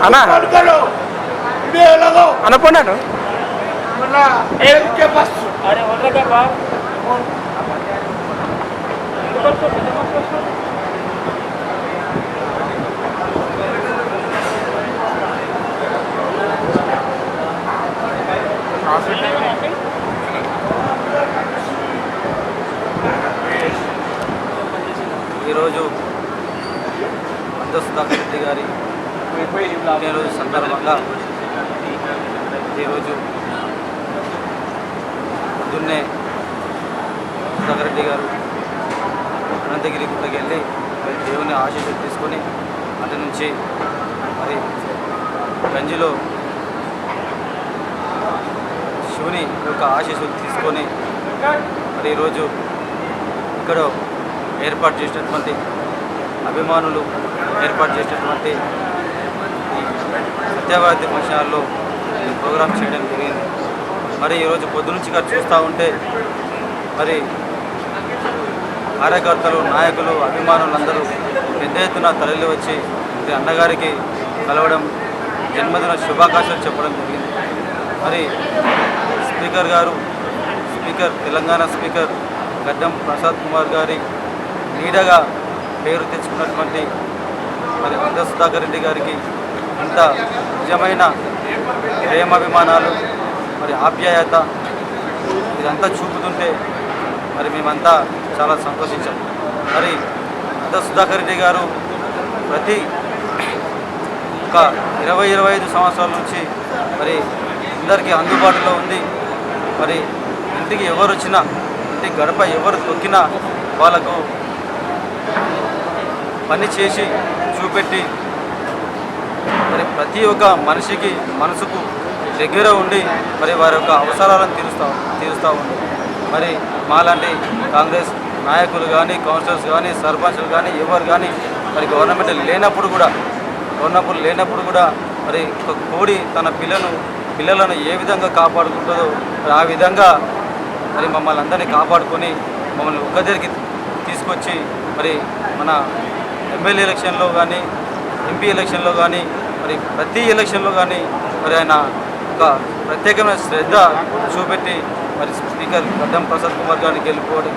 అన్నా అనుకున్నాను ఈరోజు సుధాకర్ రెడ్డి గారి పుట్టినరోజు సందర్భంగా ఈరోజు పొద్దున్నే సుధాకర్ రెడ్డి గారు అనంతగిరి గుట్టకి వెళ్ళి మరి దేవుని ఆశీస్సులు తీసుకొని అటు నుంచి మరి గంజిలో శివుని యొక్క ఆశీస్సులు తీసుకొని మరి ఈరోజు ఇక్కడ ఏర్పాటు చేసినటువంటి అభిమానులు ఏర్పాటు చేసినటువంటి ఈ సత్యవాది ఫంక్షన్ హాల్లో ప్రోగ్రాం చేయడం జరిగింది. మరి ఈరోజు పొద్దునుంచి గారు చూస్తూ ఉంటే మరి కార్యకర్తలు నాయకులు అభిమానులు అందరూ పెద్ద ఎత్తున తరలి వచ్చి అన్నగారికి కలవడం జన్మదిన శుభాకాంక్షలు చెప్పడం జరిగింది. మరి స్పీకర్ తెలంగాణ స్పీకర్ గడ్డం ప్రసాద్ కుమార్ గారి నీడగా పేరు తెచ్చుకున్నటువంటి మరి సుధాకర్ రెడ్డి గారికి ఇంత నిజమైన ప్రేమాభిమానాలు మరి ఆప్యాయత ఇదంతా చూపుతుంటే మరి మేమంతా చాలా సంతోషించాం. మరి సుధాకర్ రెడ్డి గారు ప్రతి ఒక 20-25 సంవత్సరాల నుంచి మరి అందరికీ అందుబాటులో ఉంది. మరి ఇంటికి ఎవరు వచ్చినా ఇంటికి గడప ఎవరు తొక్కినా వాళ్ళకు పని చేసి చూపెట్టి మరి ప్రతి ఒక్క మనిషికి మనసుకు దగ్గర ఉండి మరి వారి యొక్క అవసరాలను తీరుస్తూ ఉంది. మరి మాలాంటి కాంగ్రెస్ నాయకులు కానీ కౌన్సిలర్స్ కానీ సర్పంచ్లు కానీ ఎవరు కానీ మరి గవర్నమెంట్ లేనప్పుడు కూడా మరి ఒక కోడి తన పిల్లలను ఏ విధంగా కాపాడుకుంటుందో ఆ విధంగా మరి మమ్మల్ని అందరినీ కాపాడుకొని మమ్మల్ని ఒక్క దగ్గరికి తీసుకొచ్చి మరి మన ఎమ్మెల్యే ఎలక్షన్లో కానీ ఎంపీ ఎలక్షన్లో కానీ మరి ప్రతి ఎలక్షన్లో కానీ మరి ఆయన ఒక ప్రత్యేకమైన శ్రద్ధ చూపెట్టి మరి స్పీకర్ గడ్డం ప్రసాద్ కుమార్ గారిని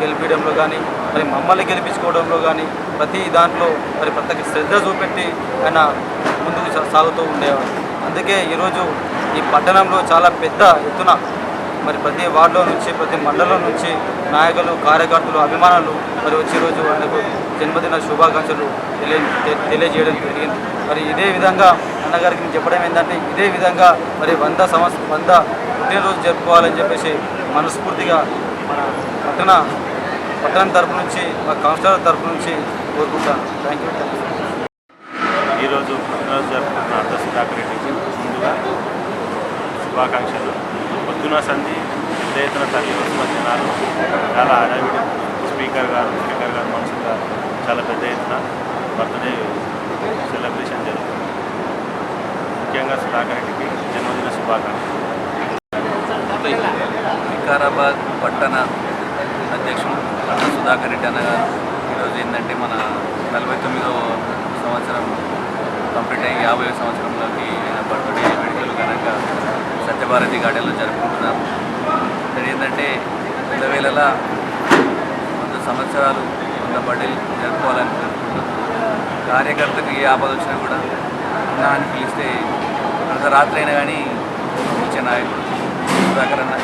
గెలిపించడంలో కానీ మరి మమ్మల్ని గెలిపించుకోవడంలో కానీ ప్రతి దాంట్లో మరి ప్రత్యేక శ్రద్ధ చూపెట్టి ఆయన ముందుకు సాగుతూ ఉండేవారు. అందుకే ఈరోజు ఈ పట్టణంలో చాలా పెద్ద ఎత్తున మరి ప్రతి వార్డులో నుంచి ప్రతి మండలం నుంచి నాయకులు కార్యకర్తలు అభిమానులు మరి వచ్చే రోజు ఆయనకు జన్మదిన శుభాకాంక్షలు తెలియజేయడం జరిగింది. మరి ఇదే విధంగా అన్నగారికి నేను చెప్పడం ఏంటంటే ఇదే విధంగా మరి 100 పుట్టినరోజు జరుపుకోవాలని చెప్పేసి మనస్ఫూర్తిగా మన పట్టణం తరపు నుంచి మా కౌన్సిలర్ తరపు నుంచి కోరుకుంటాను. Thank you. ఈరోజు పుట్టినరోజు జరుపుకుంటున్న సుధాకర్ రెడ్డికి ముందుగా శుభాకాంక్షలు. పొద్దున సంధి పెద్ద ఎత్తున తల్లి వస్తున్న జనాలు చాలా అడవిడి స్పీకర్ గారు మనుషులు గారు చాలా పెద్ద ఎత్తున బర్త్డే సెలబ్రేషన్ జరుగుతుంది. ముఖ్యంగా సుధాకర్ రెడ్డికి జన్మదిన శుభాకాంక్షలు. వికారాబాద్ పట్టణ అధ్యక్షుడు సుధాకర్ రెడ్డి అన్నగారు ఈరోజు ఏంటంటే మన 49వ సంవత్సరం కంప్లీట్ అయ్యి 50వ సంవత్సరంలోకి బర్త్డే వేడుకలు కనుక సత్యభారతి గార్డెన్లో జరుపుకుంటున్నాం. ఇక్కడ ఏంటంటే 2000ల 100 సంవత్సరాలు 100 బర్త్డేలు జరుపుకోవాలని జరుపుకుంటున్నాం. కార్యకర్తకి ఏ ఆపద వచ్చినా కూడా అన్నా అని పిలిస్తే అంత రాత్రి అయినా కానీ ఇచ్చే నాయకుడు సుధాకర్ అన్న